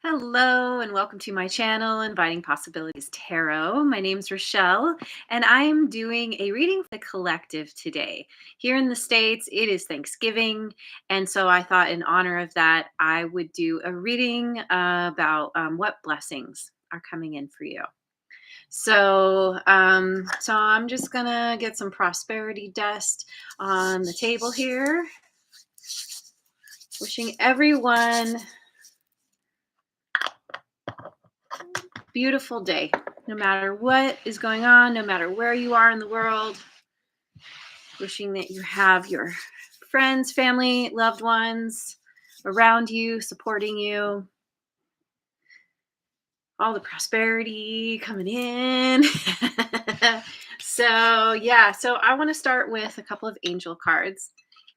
Hello and welcome to my channel, Inviting Possibilities Tarot. My name's Rochelle, and I'm doing a reading for the collective today. Here in the States, it is Thanksgiving, and so I thought in honor of that, I would do a reading about what blessings are coming in for you. So I'm just gonna get some prosperity dust on the table here. Wishing everyone beautiful day, no matter what is going on, no matter where you are in the world. Wishing that you have your friends, family, loved ones around you, supporting you, all the prosperity coming in. So I want to start with a couple of angel cards.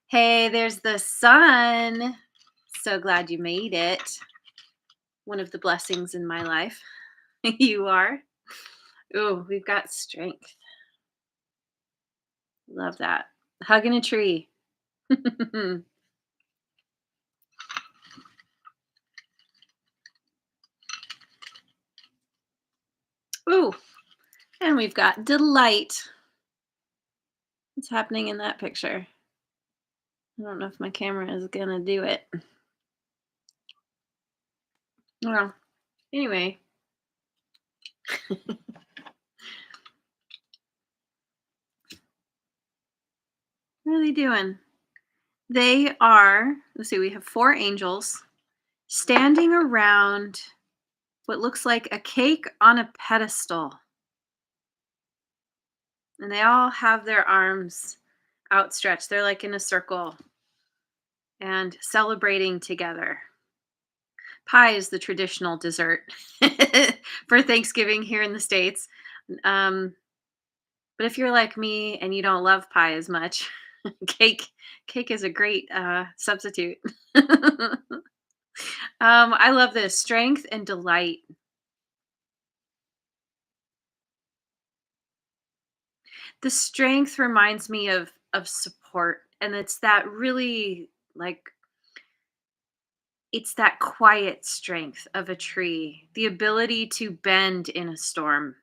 Hey, there's the sun. So glad you made it. One of the blessings in my life. You are. Oh, we've got strength. Love that. Hugging a tree. Ooh, and we've got delight. What's happening in that picture? I don't know if my camera is gonna do it. Well, anyway. What are they doing? They are, let's see, we have four angels standing around what looks like a cake on a pedestal. And they all have their arms outstretched. They're like in a circle and celebrating together. Pie is the traditional dessert for Thanksgiving here in the States. Um, but if you're like me and you don't love pie as much, cake cake is a great substitute. I love this strength and delight. The strength reminds me of support, and it's that really like it's that quiet strength of a tree, the ability to bend in a storm,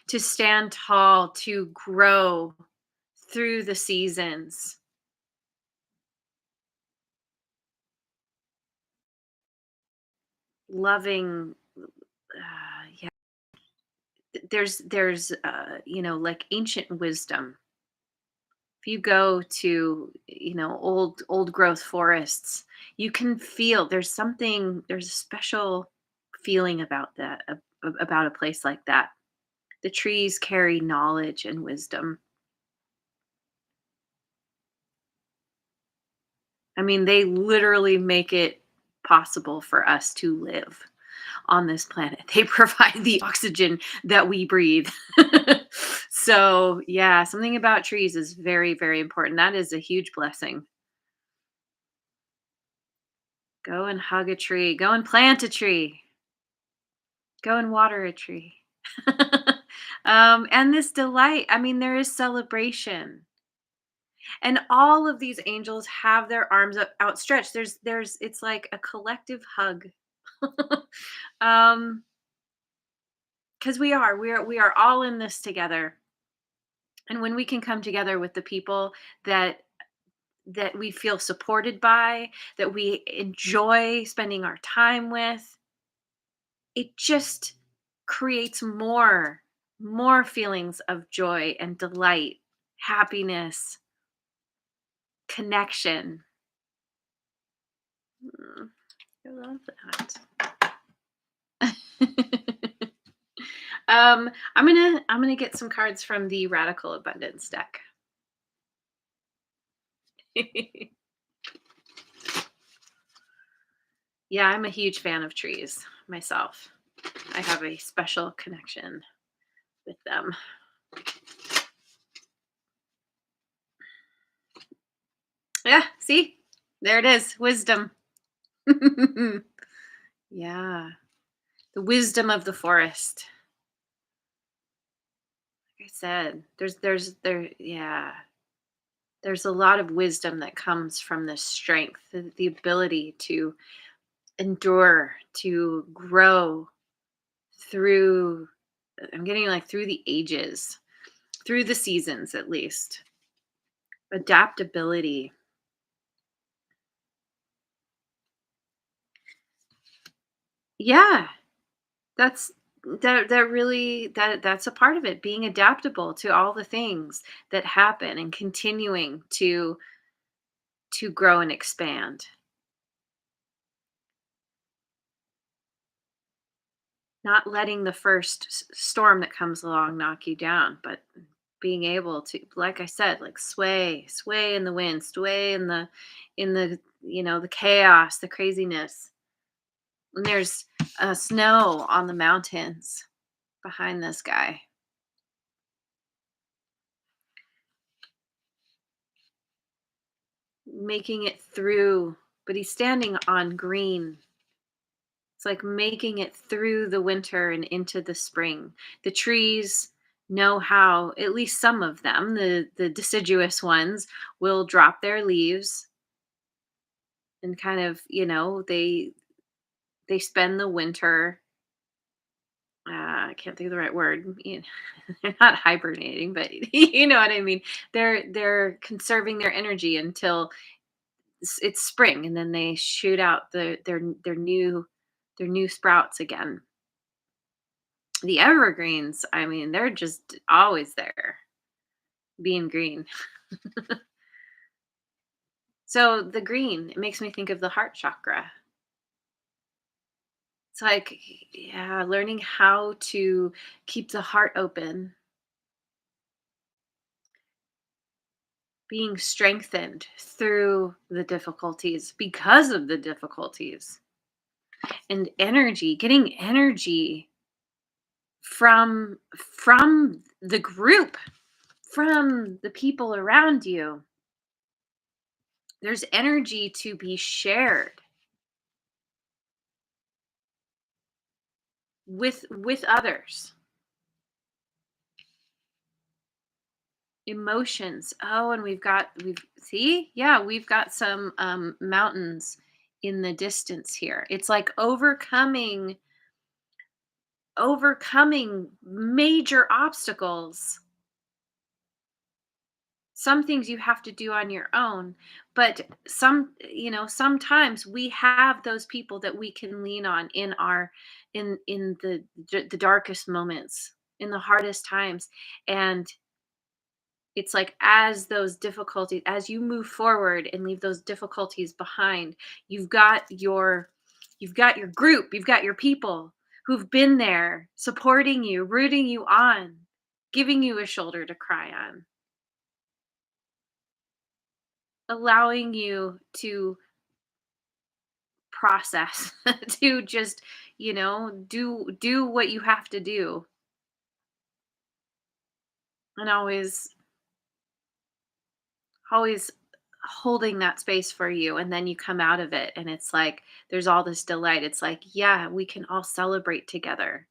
to stand tall, to grow through the seasons. Loving, yeah. There's like ancient wisdom. If you go to old growth forests, you can feel there's a special feeling about that about a place like that. The trees carry knowledge and wisdom. I mean, they literally make it possible for us to live on this planet. They provide the oxygen that we breathe. So, yeah, something about trees is very, very important. That is a huge blessing. Go and hug a tree. Go and plant a tree. Go and water a tree. And this delight, I mean, there is celebration. And all of these angels have their arms outstretched. It's like a collective hug. um, because we are all in this together. And when we can come together with the people that we feel supported by, that we enjoy spending our time with, it just creates more feelings of joy and delight, happiness, connection. Mm, I love that. I'm gonna get some cards from the Radical Abundance deck. Yeah, I'm a huge fan of trees myself. I have a special connection with them. Yeah, see? There it is. Wisdom. Yeah. The wisdom of the forest. Like I said, there's a lot of wisdom that comes from this strength, the ability to endure, to grow through, I'm getting like through the ages, through the seasons at least. Adaptability. Yeah, that's that really that's a part of it, being adaptable to all the things that happen and continuing to grow and expand. Not letting the first storm that comes along knock you down, but being able to, like I said, like sway in the wind, sway in the the chaos, the craziness. And there's snow on the mountains behind this guy, making it through, but he's standing on green. It's like making it through the winter and into the spring. The trees know how, at least some of them, the deciduous ones, will drop their leaves and kind of, they spend the winter, I can't think of the right word. They're not hibernating, but you know what I mean. They're conserving their energy until it's spring, and then they shoot out their new sprouts again. The evergreens, I mean, they're just always there, being green. So the green, it makes me think of the heart chakra. It's like, yeah, learning how to keep the heart open, being strengthened through the difficulties because of the difficulties, and energy, getting energy from the group, from the people around you. There's energy to be shared with others. Emotions. Oh, and we've see? Yeah, we've got some mountains in the distance here. It's like overcoming major obstacles. Some things you have to do on your own, but sometimes we have those people that we can lean on in our in the darkest moments, in the hardest times. And it's like, as those difficulties, as you move forward and leave those difficulties behind, you've got your you've got your group, you've got your people who've been there supporting you, rooting you on, giving you a shoulder to cry on, allowing you to process, to just, do what you have to do, and always holding that space for you. And then you come out of it and it's like there's all this delight. It's like, yeah, we can all celebrate together,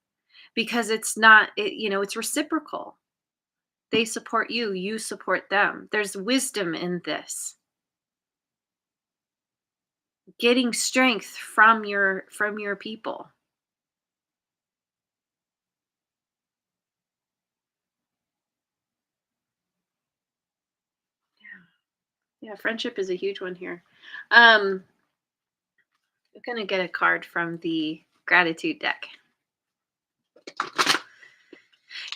because it's not it, it's reciprocal. They support you, you support them. There's wisdom in this, getting strength from your people. Yeah, friendship is a huge one here. I'm gonna get a card from the gratitude deck.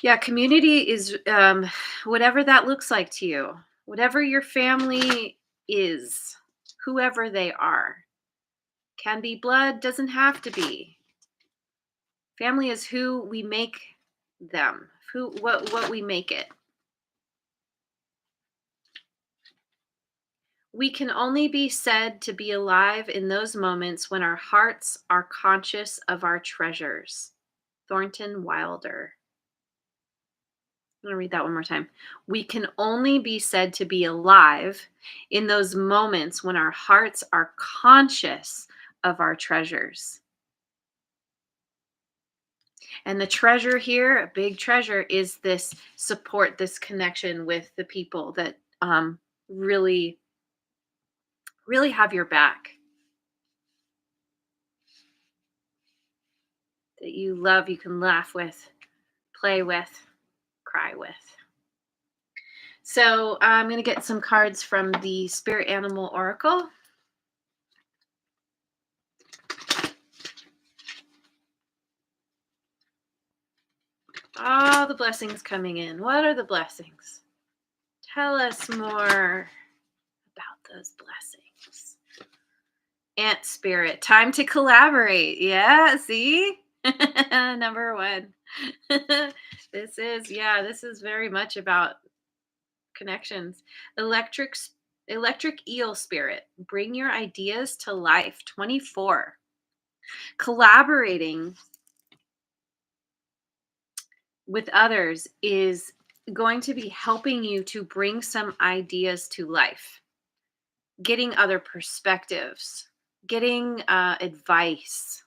Yeah, community is, whatever that looks like to you, whatever your family is, whoever they are. Can be blood, doesn't have to be. Family is who we make them, who what we make it. We can only be said to be alive in those moments when our hearts are conscious of our treasures. Thornton Wilder. I'm going to read that one more time. We can only be said to be alive in those moments when our hearts are conscious of our treasures. And the treasure here, a big treasure, is this support, this connection with the people that really, really have your back. that you love, you can laugh with, play with, cry with. So I'm going to get some cards from the Spirit Animal Oracle. All the blessings coming in. What are the blessings? Tell us more about those blessings. Ant Spirit, time to collaborate. Yeah, see? Number one. This is very much about connections. Electric Electric Eel Spirit, bring your ideas to life. 24. Collaborating with others is going to be helping you to bring some ideas to life, getting other perspectives, getting advice,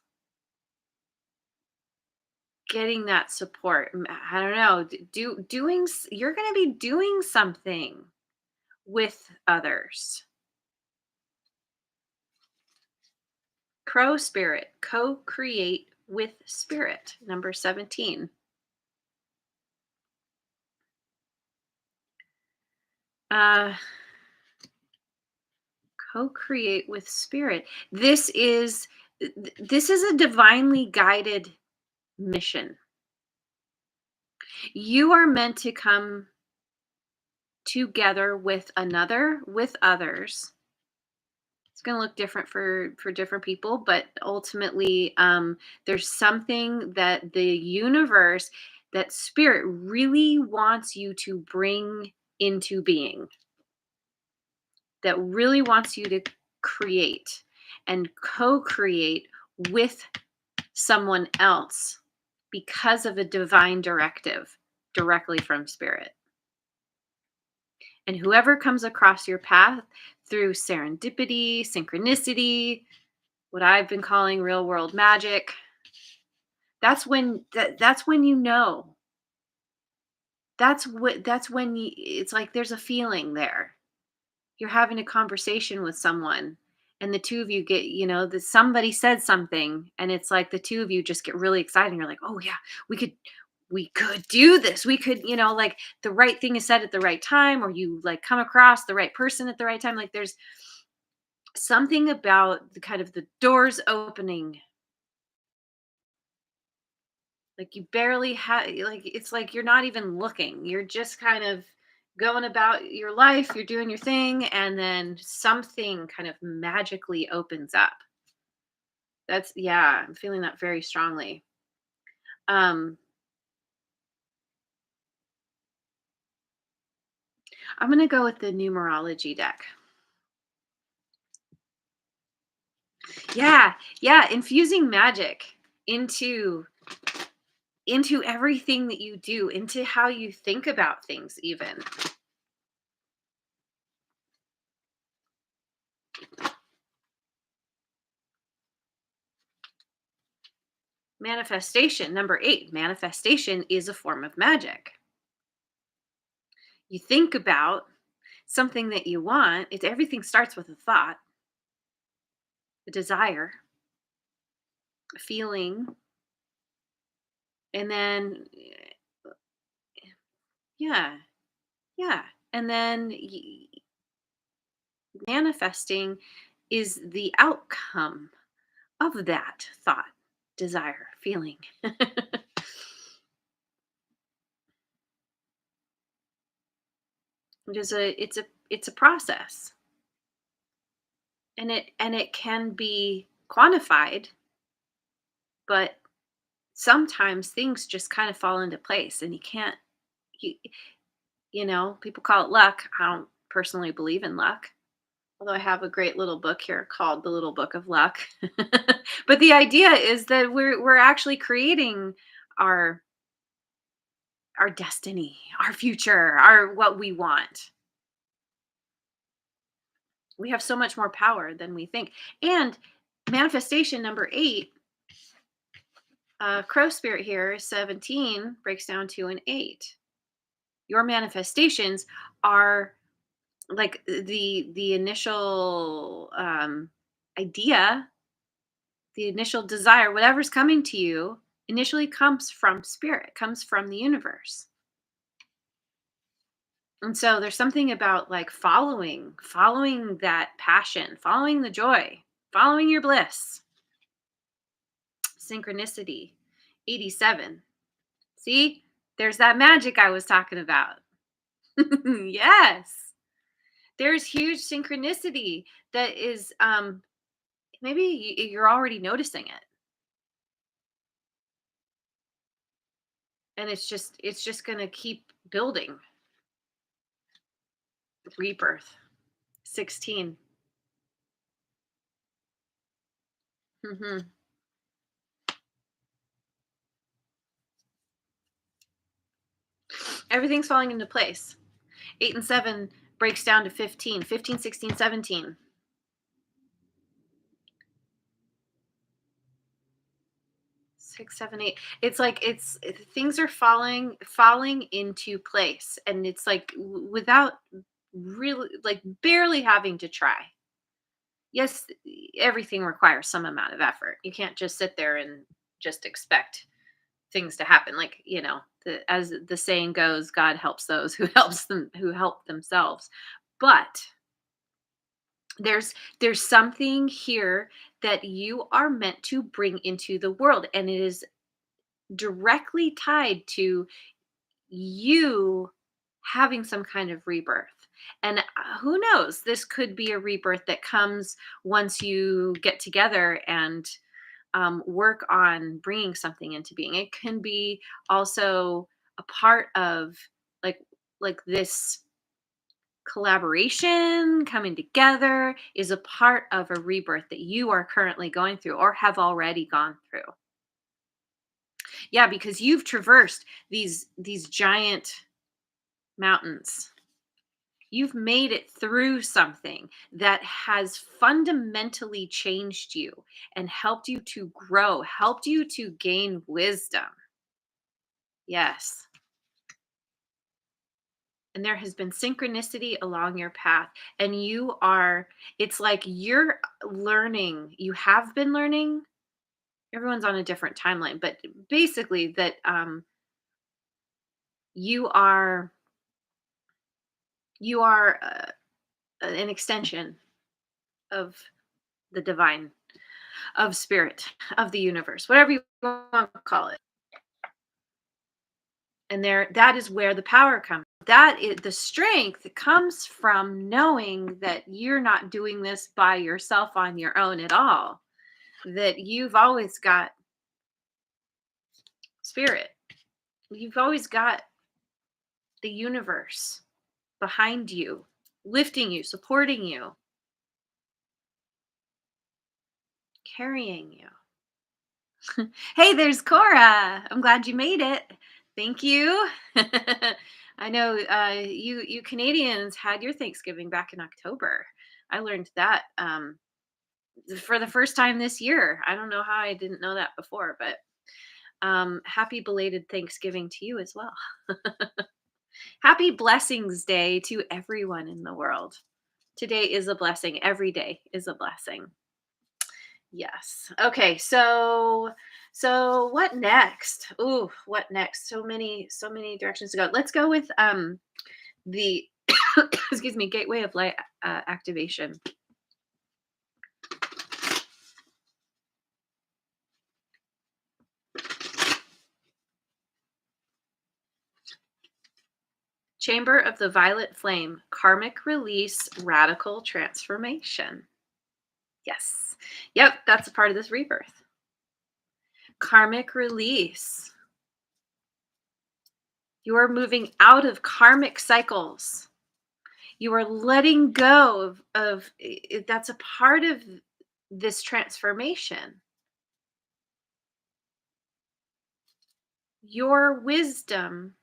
getting that support. I don't know. You're going to be doing something with others. Crow Spirit, co-create with spirit. Number 17. Uh, co-create with spirit. This is a divinely guided mission. You are meant to come together with others. It's going to look different for different people, but ultimately there's something that the universe, that spirit really wants you to bring into being, that really wants you to create and co-create with someone else because of a divine directive directly from spirit. And whoever comes across your path through serendipity, synchronicity, what I've been calling real world magic, that's when you know. That's when it's like there's a feeling there. You're having a conversation with someone and the two of you get, that somebody said something and it's like the two of you just get really excited and you're like, "Oh yeah, we could we could do this. We could, like the right thing is said at the right time, or you like come across the right person at the right time." Like there's something about the kind of the doors opening. Like you barely have, like it's like you're not even looking. You're just kind of going about your life, you're doing your thing, and then something kind of magically opens up. I'm feeling that very strongly. Um I'm going to go with the numerology deck. Yeah, yeah, infusing magic into everything that you do, into how you think about things even. Manifestation, number 8. Manifestation is a form of magic. You think about something that you want, everything starts with a thought, a desire, a feeling, and then yeah, yeah, and then manifesting is the outcome of that thought, desire, feeling. It's a process, and it can be quantified, but sometimes things just kind of fall into place, and you can't. You, people call it luck. I don't personally believe in luck, although I have a great little book here called The Little Book of Luck. But the idea is that we're actually creating our our destiny, our future, our what we want. We have so much more power than we think. And manifestation number 8, crow spirit here, 17 breaks down to an 8. Your manifestations are like the initial idea, the initial desire, whatever's coming to you initially comes from spirit, comes from the universe. And so there's something about like following that passion, following the joy, following your bliss. Synchronicity 87. See, there's that magic I was talking about. Yes. There's huge synchronicity that is maybe you're already noticing it. And it's just going to keep building. Rebirth 16. Mhm. Everything's falling into place. 8 and 7 breaks down to 15, 15, 16, 17. 6, 7, 8. It's like things are falling into place, and it's like without really like barely having to try. Yes, everything requires some amount of effort. You can't just sit there and just expect things to happen. Like, as the saying goes, God helps those who who help themselves. But there's something here that you are meant to bring into the world, and it is directly tied to you having some kind of rebirth. And who knows, this could be a rebirth that comes once you get together and work on bringing something into being. It can be also a part of like this collaboration coming together is a part of a rebirth that you are currently going through or have already gone through. Yeah, because you've traversed these giant mountains. You've made it through something that has fundamentally changed you and helped you to grow, helped you to gain wisdom. Yes. And there has been synchronicity along your path. And it's like you're learning, you have been learning. Everyone's on a different timeline, but basically, that you are you are an extension of the divine, of spirit, of the universe, whatever you want to call it. And that is where the power comes. That is the strength that comes from knowing that you're not doing this by yourself on your own at all. That you've always got spirit. You've always got the universe behind you, lifting you, supporting you, carrying you. Hey, there's Cora. I'm glad you made it. Thank you. I know you Canadians had your Thanksgiving back in October. I learned that for the first time this year. I don't know how I didn't know that before, but happy belated Thanksgiving to you as well. Happy Blessings Day to everyone in the world. Today is a blessing. Every day is a blessing. Yes. Okay. So what next? Ooh, what next? So many directions to go. Let's go with the excuse me, gateway of light activation. Chamber of the Violet Flame, karmic release, radical transformation. Yes. Yep, that's a part of this rebirth. Karmic release. You are moving out of karmic cycles. You are letting go that's a part of this transformation. Your wisdom,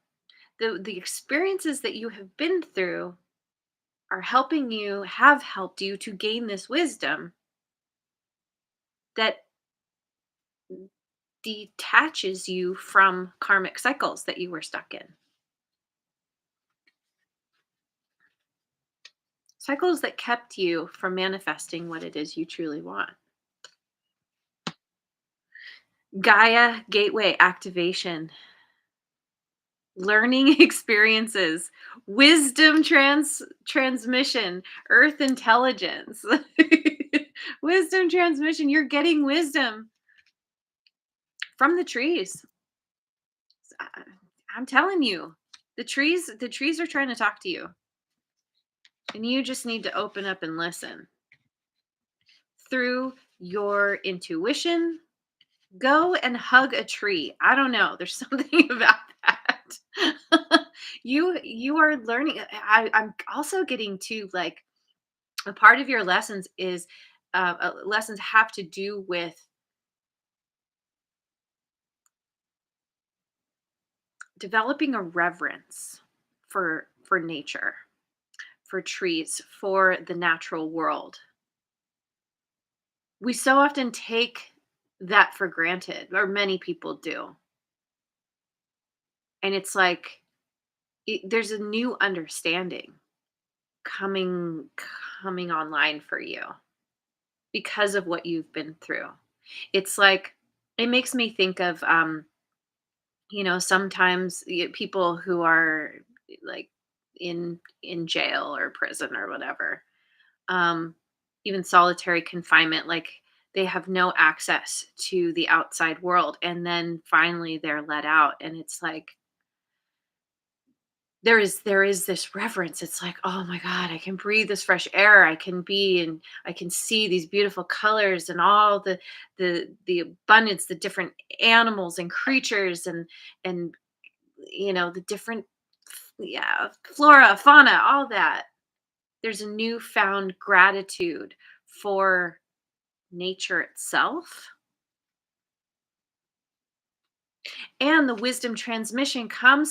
the experiences that you have been through have helped you to gain this wisdom that detaches you from karmic cycles that you were stuck in. Cycles that kept you from manifesting what it is you truly want. Gaia gateway activation, learning experiences, wisdom transmission, earth intelligence. Wisdom transmission, you're getting wisdom from the trees. I- I'm telling you. The trees are trying to talk to you, and you just need to open up and listen. Through your intuition, go and hug a tree. I don't know. There's something about that. You are learning. I'm also getting to like a part of your lessons is lessons have to do with developing a reverence for nature, for trees, for the natural world. We so often take that for granted, or many people do. And it's like there's a new understanding coming coming online for you because of what you've been through. It's like it makes me think of sometimes people who are like in jail or prison or whatever. Um Even solitary confinement, like they have no access to the outside world, and then finally they're let out, and it's like there is this reverence. It's like, "Oh my god, I can breathe this fresh air. I can be and I can see these beautiful colors and all the abundance, the different animals and creatures and the different yeah, flora, fauna, all that." There's a newfound gratitude for nature itself, and the wisdom transmission coming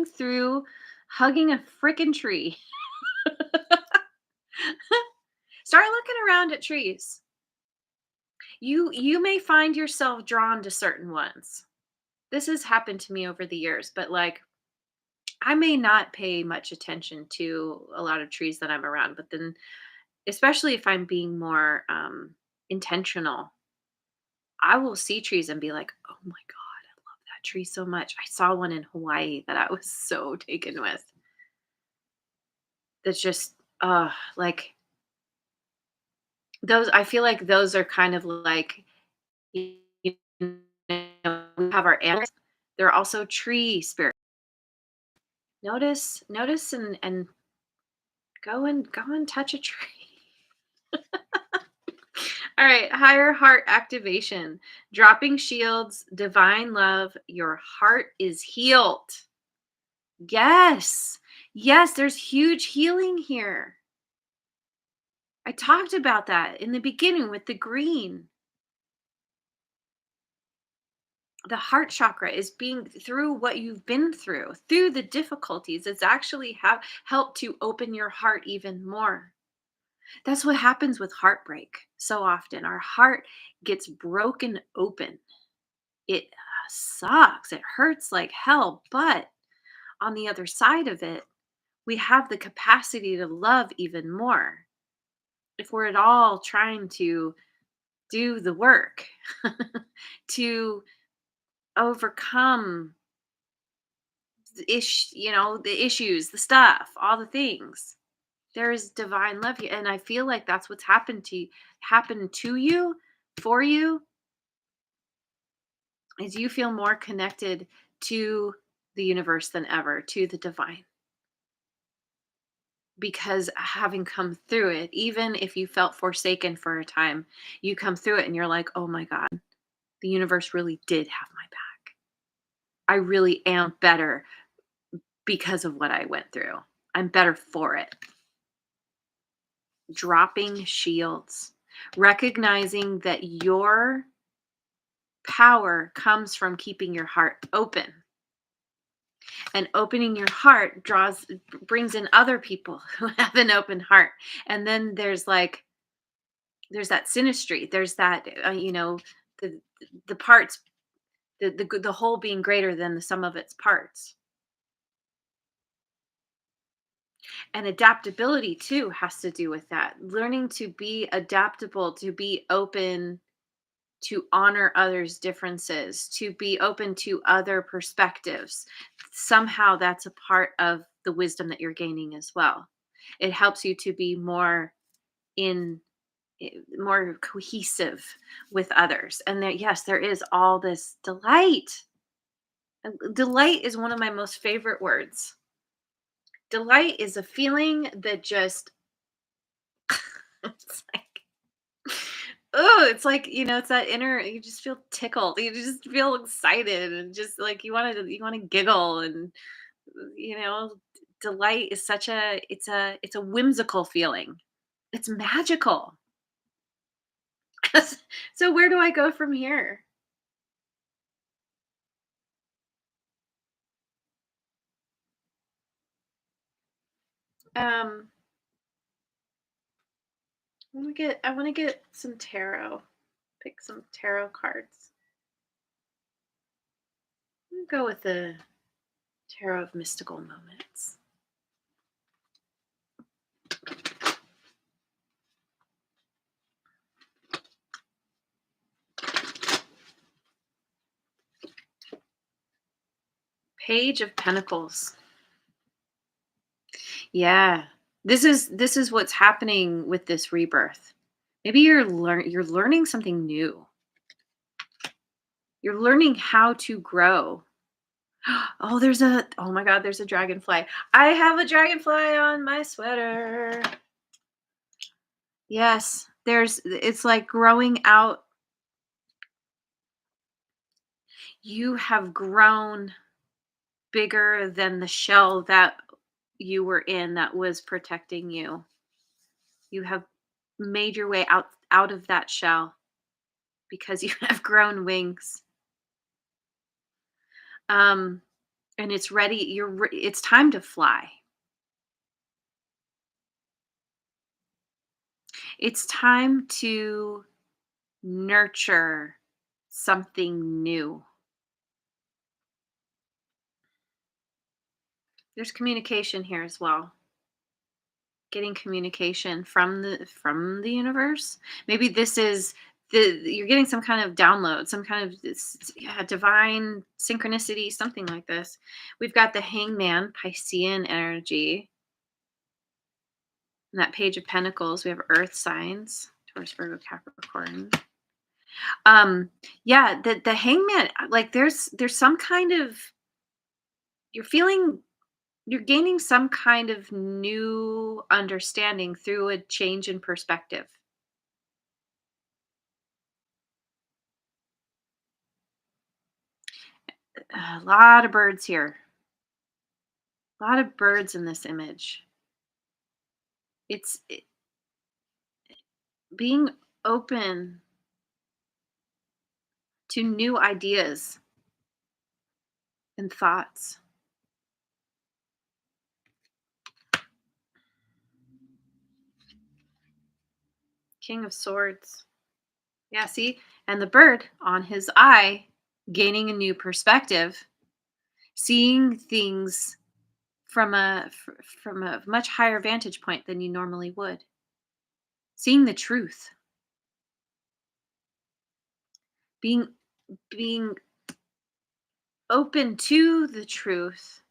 through hugging a freaking tree. Start looking around at trees. You may find yourself drawn to certain ones. This has happened to me over the years, but like I may not pay much attention to a lot of trees that I'm around, but then especially if I'm being more intentional, I will see trees and be like, "Oh my god, I love that tree so much." I saw one in Hawaii that I was so taken with. That's just like those I feel like those are kind of like you we have our animals. They're also tree spirits. Notice and go and touch a tree. All right, higher heart activation, dropping shields, divine love. Your heart is healed. Yes. Yes, there's huge healing here. I talked about that in the beginning with the green. The heart chakra is being through what you've been through the difficulties. It's actually have helped to open your heart even more. That's what happens with heartbreak so often. Our heart gets broken open. It sucks. It hurts like hell. But on the other side of it, we have the capacity to love even more if we're at all trying to do the work to overcome the issues, the stuff, all the things. There is divine love here, and I feel like that's what's happened to you, for you, is you feel more connected to the universe than ever, to the divine. Because having come through it, even if you felt forsaken for a time, you come through it and you're like, "Oh my god, the universe really did have my back. I really am better because of what I went through. I'm better for it." Dropping shields, recognizing that your power comes from keeping your heart open, and opening your heart brings in other people who have an open heart. And then there's that synastry, there's that the the parts, the whole being greater than the sum of its parts. And adaptability too has to do with that, learning to be adaptable, to be open to honor others' differences, to be open to other perspectives. Somehow that's a part of the wisdom that you're gaining as well. It helps you to be in more cohesive with others. And there, yes, there is all this delight. Delight is one of my most favorite words. Delight is a feeling that just it's like oh, it's like, it's that inner you just feel tickled. You just feel excited and just like you want to giggle and you know, delight is such a it's a whimsical feeling. It's magical. So where do I go from here? Um I want to get some tarot. Pick some tarot cards. Go with the tarot of mystical moments. Page of Pentacles. Yeah. This is what's happening with this rebirth. Maybe you're learning something new. You're learning how to grow. Oh my god, there's a dragonfly. I have a dragonfly on my sweater. Yes, it's like growing out. You have grown bigger than the shell that you were in that was protecting you. You have made your way out of that shell because you have grown wings. Um and it's ready it's time to fly. It's time to nurture something new. There's communication here as well. Getting communication from the universe. Maybe this is you're getting some kind of download, some kind of yeah, divine synchronicity, something like this. We've got the Hangman, Piscean energy, and that Page of Pentacles. We have Earth signs, Taurus, Virgo, Capricorn. Yeah, the Hangman, like there's some kind of you're feeling you're gaining some kind of new understanding through a change in perspective. A lot of birds here. A lot of birds in this image. Being open to new ideas and thoughts. King of Swords. Yeah, see? And the bird on his eye, gaining a new perspective, seeing things from a much higher vantage point than you normally would. Seeing the truth. Being being open to the truth,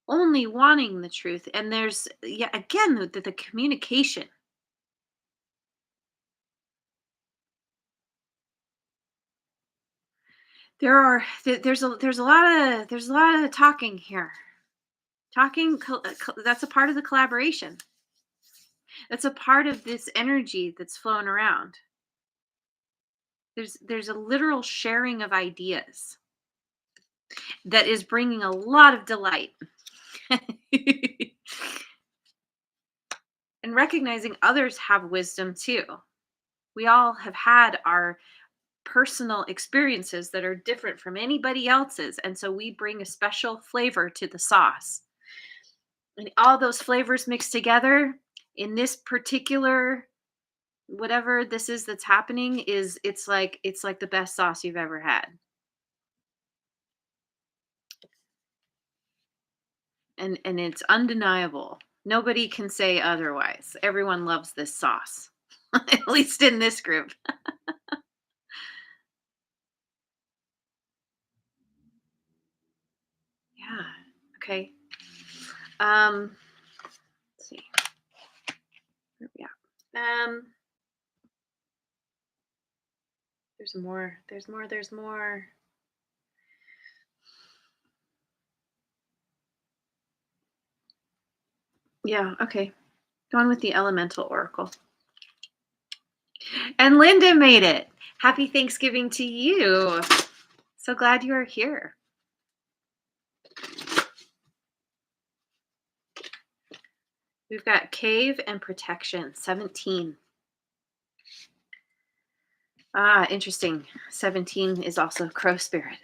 only wanting the truth. And there's yeah, again the communication. There's a lot of talking here. That's a part of the collaboration. That's a part of this energy that's flowing around. There's a literal sharing of ideas that is bringing a lot of delight. And recognizing others have wisdom too. We all have had our personal experiences that are different from anybody else's, and so we bring a special flavor to the sauce. And all those flavors mixed together in this particular whatever this is that's happening is it's like the best sauce you've ever had. And it's undeniable. Nobody can say otherwise. Everyone loves this sauce. At least in this group. Okay. Um, let's see. Where we at? There's more. There's more. There's more. Yeah. Okay. Going with the elemental oracle. And Linda made it. Happy Thanksgiving to you. So glad you are here. We've got cave and protection, 17. Ah, interesting. 17 is also crow spirit.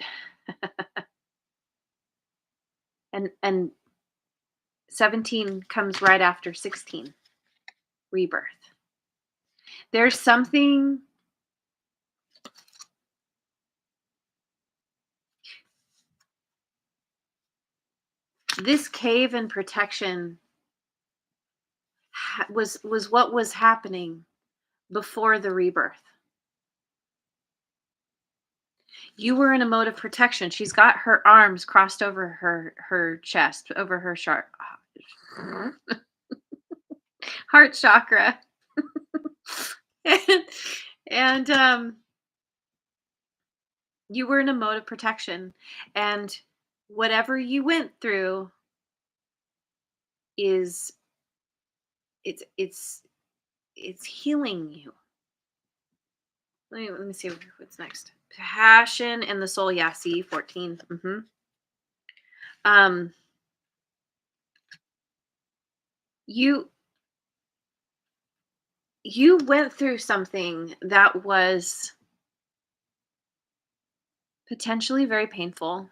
And 17 comes right after 16, rebirth. There's something, this cave and protection was what was happening before the rebirth. You were in a mode of protection. She's got her arms crossed over her chest, over her heart chakra. and, and you were in a mode of protection, and whatever you went through is it's it's healing you. Let me see what's next. Passion and the soul. Yeah, see 14. Um, you you went through something that was potentially very painful.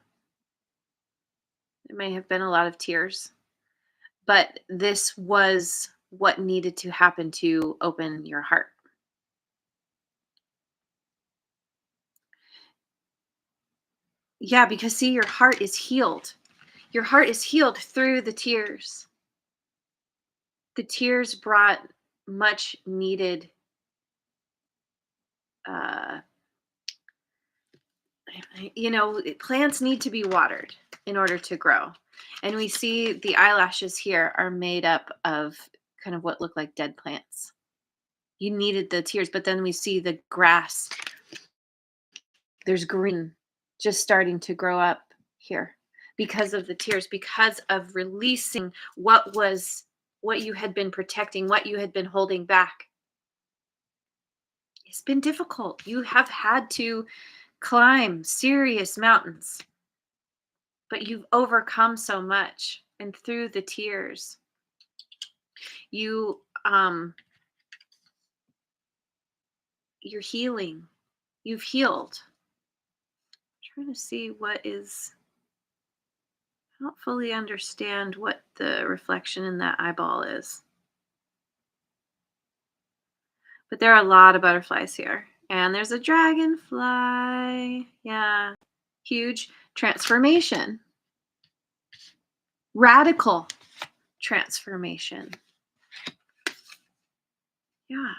There may have been a lot of tears, but this was what needed to happen to open your heart. Yeah, because see, your heart is healed. Your heart is healed through the tears. The tears brought much needed uh plants need to be watered in order to grow. And we see the eyelashes here are made up of kind of what look like dead plants. You needed the tears, but then we see the grass. There's green just starting to grow up here because of the tears, because of releasing what you had been protecting, what you had been holding back. It's been difficult. You have had to climb serious mountains, but you've overcome so much. And through the tears, you you're healing. You've healed. I'm trying to see I don't fully understand what the reflection in that eyeball is. But there are a lot of butterflies here. And there's a dragonfly. Yeah. Huge transformation. Radical transformation. Yeah.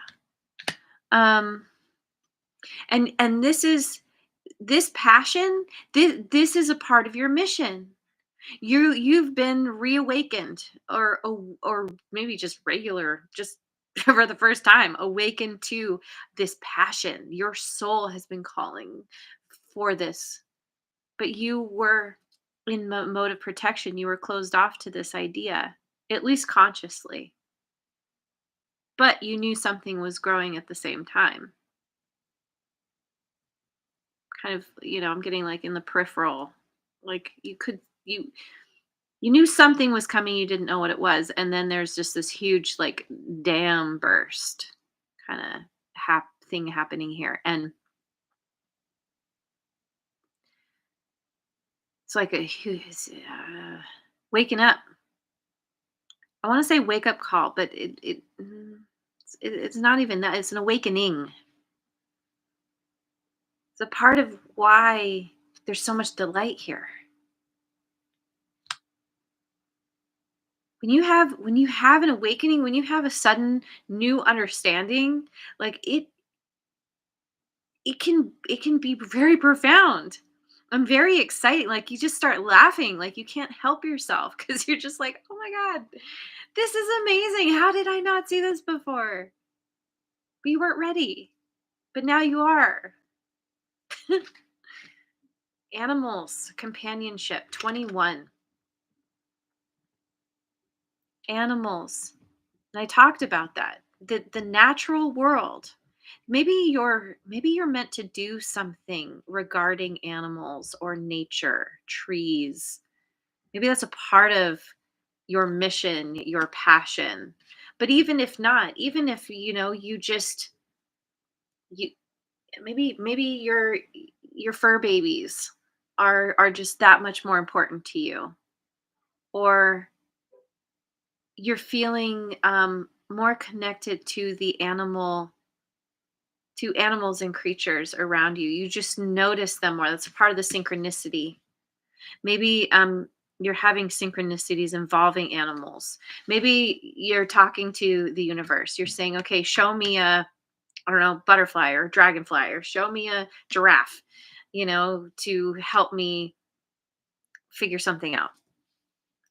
And this passion, this is a part of your mission. You've been reawakened, or maybe just regular, just for the first time awakened to this passion. Your soul has been calling for this, but you were in mode of protection. You were closed off to this idea, at least consciously, but you knew something was growing at the same time. Kind of, I'm getting like in the peripheral, like you knew something was coming, you didn't know what it was, and then there's just this huge like dam burst kind of thing happening here, and it's like waking up. I want to say wake up call, but it's not even that. It's an awakening. It's a part of why there's so much delight here. When you have an awakening, when you have a sudden new understanding, like it can be very profound. I'm very excited. Like you just start laughing, like you can't help yourself because you're just like, oh my God, this is amazing. How did I not see this before? But you weren't ready. But now you are. Animals, companionship, 21. Animals. And I talked about that. The natural world. Maybe you're meant to do something regarding animals or nature, trees. Maybe that's a part of your mission, your passion. But even if not, even if you just you maybe your fur babies are just that much more important to you, or you're feeling more connected to animals and creatures around you. You just notice them more. That's a part of the synchronicity. Maybe you're having synchronicities involving animals. Maybe you're talking to the universe. You're saying, okay, show me a, I don't know, butterfly or dragonfly, or show me a giraffe, to help me figure something out.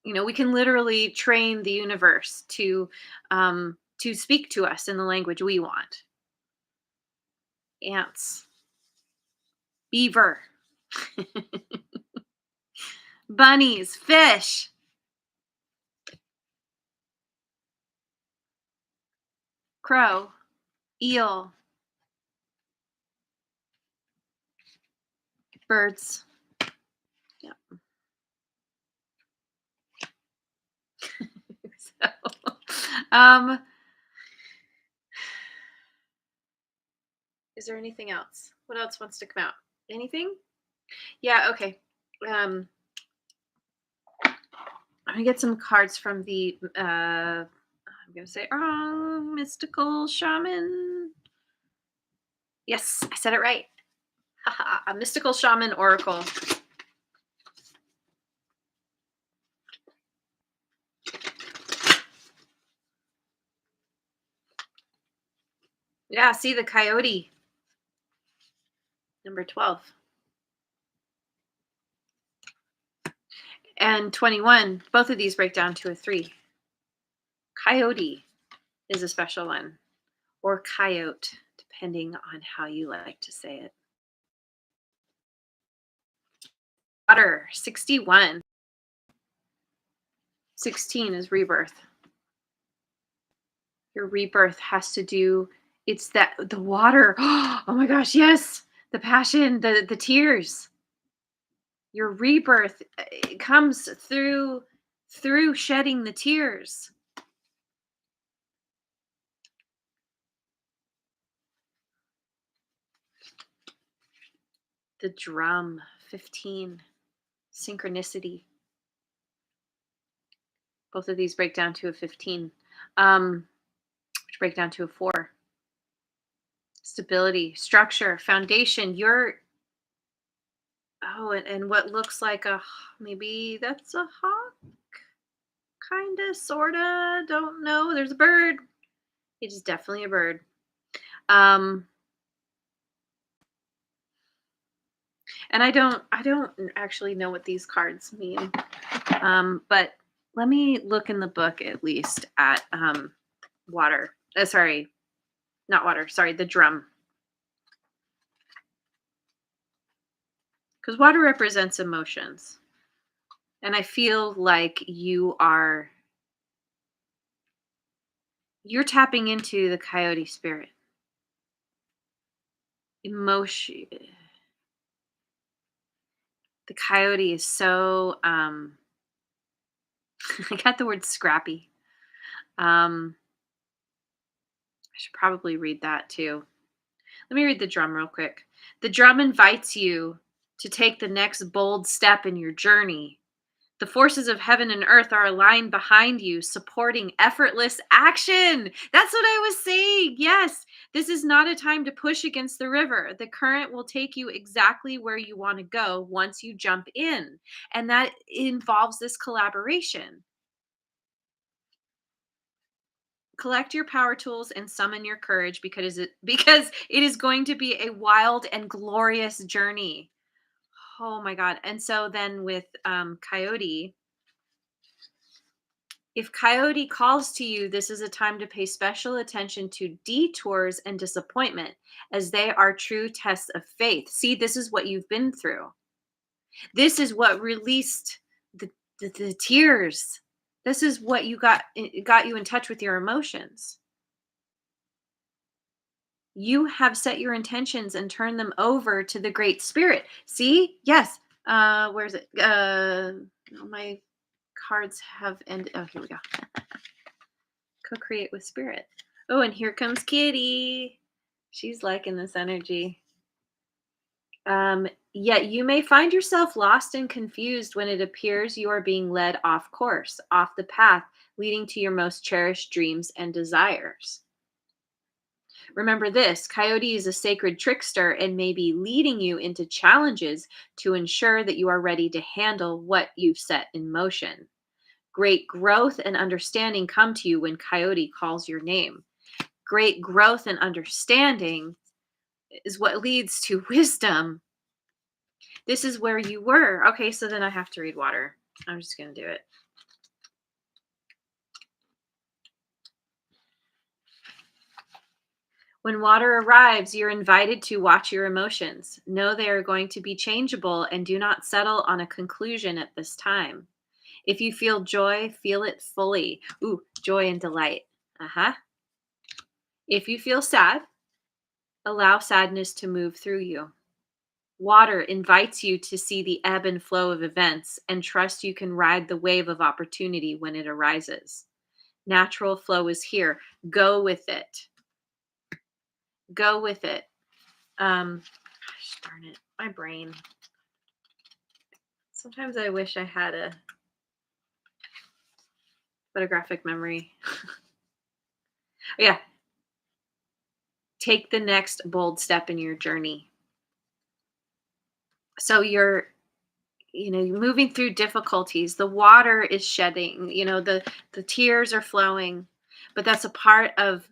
We can literally train the universe to speak to us in the language we want. Ants, beaver, bunnies, fish, crow, eel, birds. Yeah. So, um, is there anything else? What else wants to come out? Anything? Yeah. Okay. Um, I'm gonna get some cards from the. I'm gonna say wrong. Mystical shaman. Yes, I said it right. Haha, a mystical shaman oracle. Yeah, see the coyote. Number 12. And 21. Both of these break down to a 3. Coyote is a special one, or coyote, depending on how you like to say it. Water, 61. 16 is rebirth. Your rebirth has to do, it's that the water. Oh my gosh, yes. The passion, the tears. Your rebirth comes through shedding the tears. The drum, 15. Synchronicity. Both of these break down to a 15, which break down to a 4. Stability, structure, foundation. And what looks like maybe that's a hawk, kind of, sort of. Don't know. There's a bird. It is definitely a bird. Um, and I don't actually know what these cards mean. But let me look in the book at least at water. Sorry, not water. Sorry, the drum. Because water represents emotions. And I feel like you're tapping into the coyote spirit. Emotion. The coyote is so I got the word scrappy. I should probably read that too. Let me read the drum real quick. The drum invites you to take the next bold step in your journey. The forces of heaven and earth are aligned behind you, supporting effortless action. That's what I was saying. Yes, this is not a time to push against the river. The current will take you exactly where you want to go once you jump in. And that involves this collaboration. Collect your power tools and summon your courage because it is going to be a wild and glorious journey. Oh my God. And so then with Coyote, if Coyote calls to you, this is a time to pay special attention to detours and disappointment, as they are true tests of faith. See, this is what you've been through. This is what released the, the tears. This is what you got, it got you in touch with your emotions. You have set your intentions and turned them over to the Great Spirit. See? Yes. Where's it? No, my cards have ended. Oh, here we go. Co-create with spirit. Oh, and here comes Kitty. She's liking this energy. Yet you may find yourself lost and confused when it appears you are being led off course, off the path leading to your most cherished dreams and desires. Remember this: Coyote is a sacred trickster and may be leading you into challenges to ensure that you are ready to handle what you've set in motion. Great growth and understanding come to you when Coyote calls your name. Great growth and understanding is what leads to wisdom. This is where you were. Okay, so then I have to read water. I'm just going to do it. When water arrives, you're invited to watch your emotions. Know they are going to be changeable and do not settle on a conclusion at this time. If you feel joy, feel it fully. Ooh, joy and delight. Uh-huh. If you feel sad, allow sadness to move through you. Water invites you to see the ebb and flow of events and trust you can ride the wave of opportunity when it arises. Natural flow is here. Go with it. Go with it. Gosh darn it, my brain. Sometimes I wish I had a photographic memory. Yeah. Take the next bold step in your journey. So you're moving through difficulties. The water is shedding, the tears are flowing, but that's a part of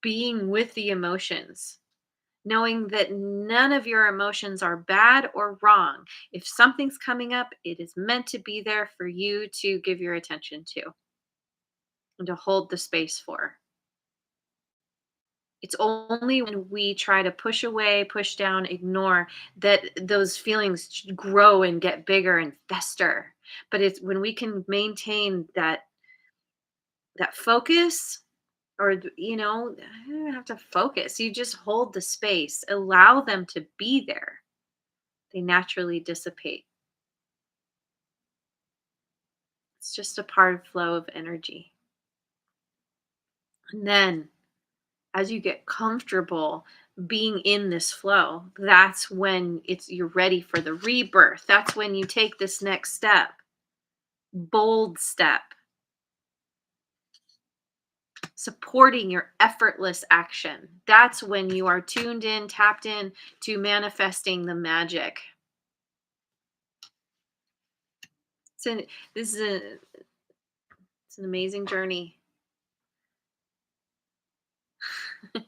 being with the emotions, knowing that none of your emotions are bad or wrong. If something's coming up, it is meant to be there for you to give your attention to and to hold the space for. It's only when we try to push away, push down, ignore that those feelings grow and get bigger and fester. But it's when we can maintain that focus, or you don't have to focus. You just hold the space, allow them to be there. They naturally dissipate. It's just a part of flow of energy. And then as you get comfortable being in this flow, that's when you're ready for the rebirth. That's when you take this next step, bold step, supporting your effortless action. That's when you are tuned in, tapped in to manifesting the magic. So this is it's an amazing journey.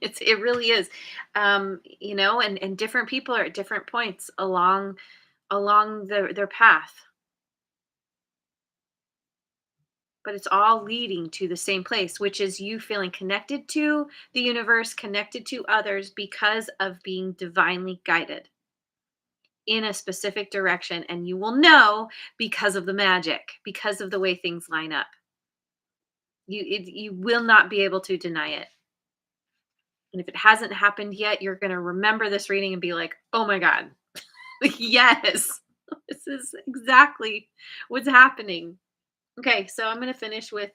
It really is. And different people are at different points along their path, but it's all leading to the same place, which is you feeling connected to the universe, connected to others because of being divinely guided in a specific direction. And you will know because of the magic, because of the way things line up. You will not be able to deny it. And if it hasn't happened yet, you're going to remember this reading and be like, oh my God, yes, this is exactly what's happening. Okay, so I'm going to finish with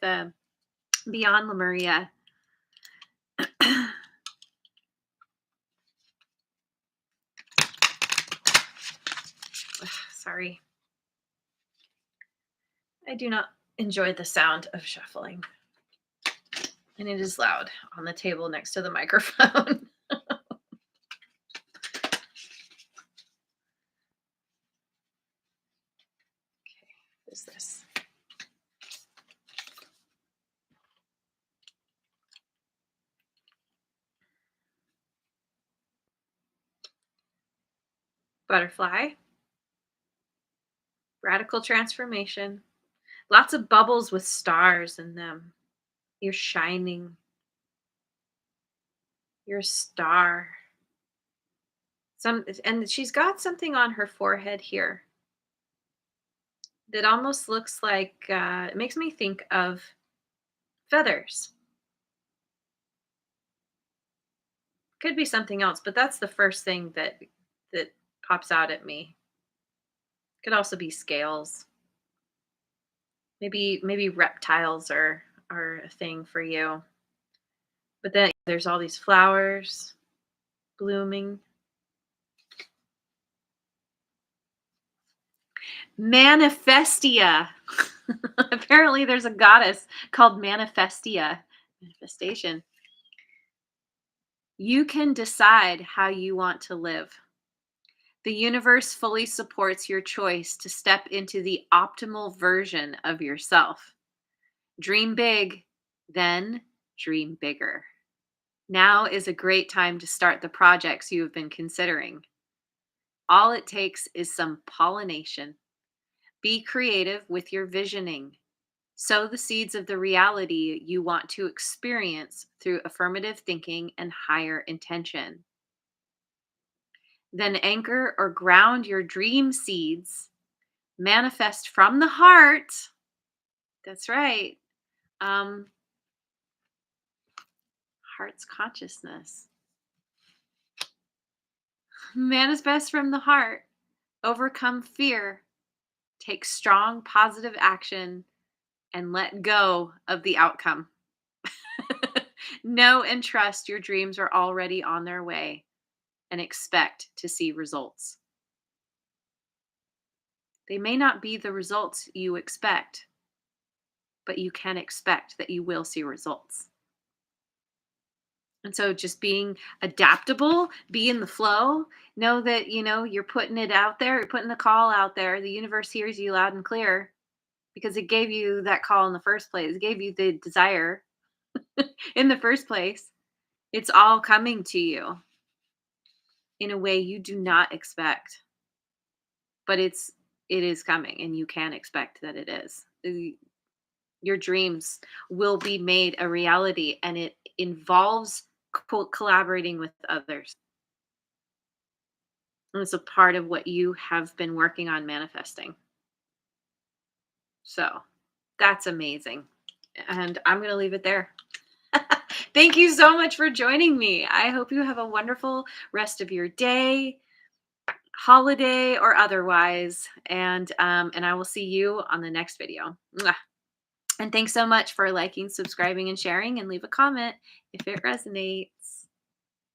Beyond Lemuria. Sorry. I do not enjoy the sound of shuffling. And it is loud on the table next to the microphone. Okay, what is this? Butterfly. Radical transformation. Lots of bubbles with stars in them. You're shining. You're a star. And she's got something on her forehead here that almost looks like, it makes me think of feathers. Could be something else, but that's the first thing that pops out at me. Could also be scales. Maybe reptiles are a thing for you. But then there's all these flowers blooming. Manifestia. Apparently there's a goddess called Manifestia. Manifestation. You can decide how you want to live. The universe fully supports your choice to step into the optimal version of yourself. Dream big, then dream bigger. Now is a great time to start the projects you have been considering. All it takes is some pollination. Be creative with your visioning. Sow the seeds of the reality you want to experience through affirmative thinking and higher intention. Then anchor or ground your dream seeds. Manifest from the heart. That's right. Um, Heart's consciousness. Manifest from the heart. Overcome fear. Take strong positive action and let go of the outcome. Know and trust your dreams are already on their way and expect to see results. They may not be the results you expect, but you can expect that you will see results. And so just being adaptable, be in the flow, know that, you're putting it out there, you're putting the call out there. The universe hears you loud and clear because it gave you that call in the first place. It gave you the desire in the first place. It's all coming to you in a way you do not expect, but it is coming and you can expect that it is. Your dreams will be made a reality and it involves collaborating with others. And it's a part of what you have been working on manifesting. So that's amazing. And I'm going to leave it there. Thank you so much for joining me. I hope you have a wonderful rest of your day, holiday or otherwise. And I will see you on the next video. Mwah. And thanks so much for liking, subscribing, and sharing, and leave a comment if it resonates.